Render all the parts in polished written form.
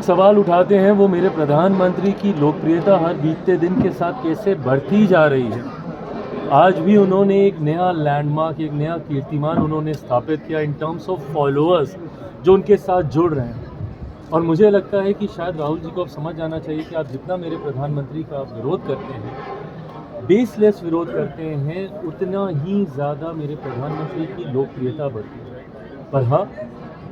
सवाल उठाते हैं वो मेरे प्रधानमंत्री की लोकप्रियता हर बीतते दिन के साथ कैसे बढ़ती जा रही है। आज भी उन्होंने एक नया लैंडमार्क, एक नया कीर्तिमान उन्होंने स्थापित किया इन टर्म्स ऑफ फॉलोअर्स जो उनके साथ जुड़ रहे हैं। और मुझे लगता है कि शायद राहुल जी को अब समझ जाना चाहिए कि आप जितना मेरे प्रधानमंत्री का आप विरोध करते हैं, बेसलेस विरोध करते हैं, उतना ही ज़्यादा मेरे प्रधानमंत्री की लोकप्रियता बढ़ती है। पर हाँ,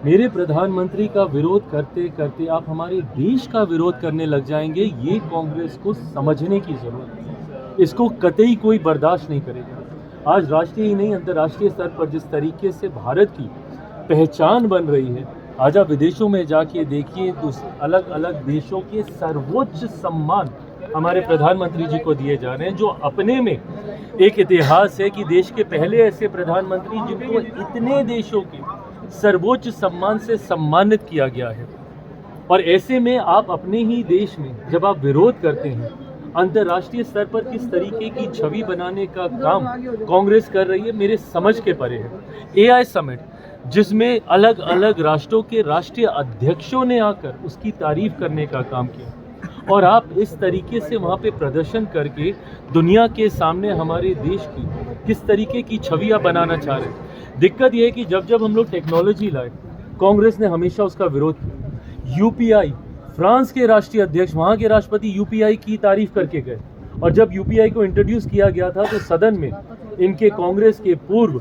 मेरे प्रधानमंत्री का विरोध करते करते आप हमारे देश का विरोध करने लग जाएंगे, ये कांग्रेस को समझने की ज़रूरत है। इसको कतई कोई बर्दाश्त नहीं करेगा। आज राष्ट्रीय ही नहीं, अंतर्राष्ट्रीय स्तर पर जिस तरीके से भारत की पहचान बन रही है, आज आप विदेशों में जाके देखिए, अलग अलग देशों के सर्वोच्च सम्मान हमारे प्रधानमंत्री जी को दिए जा रहे हैं, जो अपने में एक इतिहास है कि देश के पहले ऐसे प्रधानमंत्री जिनको इतने देशों के सर्वोच्च सम्मान से सम्मानित किया गया है। और ऐसे में आप अपने ही देश में जब आप विरोध करते हैं, अंतर्राष्ट्रीय स्तर पर किस तरीके की छवि बनाने का काम कांग्रेस कर रही है, मेरे समझ के परे है। एआई समिट, जिसमें अलग अलग राष्ट्रों के राष्ट्रीय अध्यक्षों ने आकर उसकी तारीफ करने का काम किया, और आप इस तरीके से वहाँ पे प्रदर्शन करके दुनिया के सामने हमारे देश की किस तरीके की छवि आप बनाना चाह रहे हैं। दिक्कत यह है कि जब जब हम लोग टेक्नोलॉजी लाए, कांग्रेस ने हमेशा उसका विरोध किया। यूपीआई, फ्रांस के राष्ट्रीय अध्यक्ष, वहाँ के राष्ट्रपति यूपीआई की तारीफ करके गए, और जब यूपीआई को इंट्रोड्यूस किया गया था तो सदन में इनके कांग्रेस के पूर्व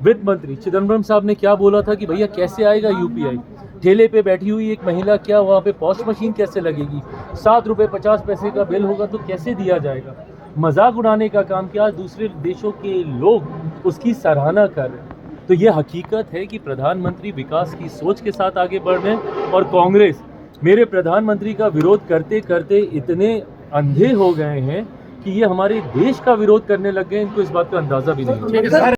वित्त मंत्री चिदम्बरम साहब ने क्या बोला था कि भैया कैसे आएगा यूपीआई, ठेले पे बैठी हुई एक महिला, क्या वहाँ पे पॉश मशीन कैसे लगेगी, 7 रुपये 50 पैसे का बिल होगा तो कैसे दिया जाएगा। मजाक उड़ाने का काम किया। दूसरे देशों के लोग उसकी सराहना कर रहे हैं। तो ये हकीकत है कि प्रधानमंत्री विकास की सोच के साथ आगे बढ़ रहे हैं, और कांग्रेस मेरे प्रधानमंत्री का विरोध करते करते इतने अंधे हो गए हैं कि ये हमारे देश का विरोध करने लग गए, इनको इस बात का अंदाज़ा भी नहीं है।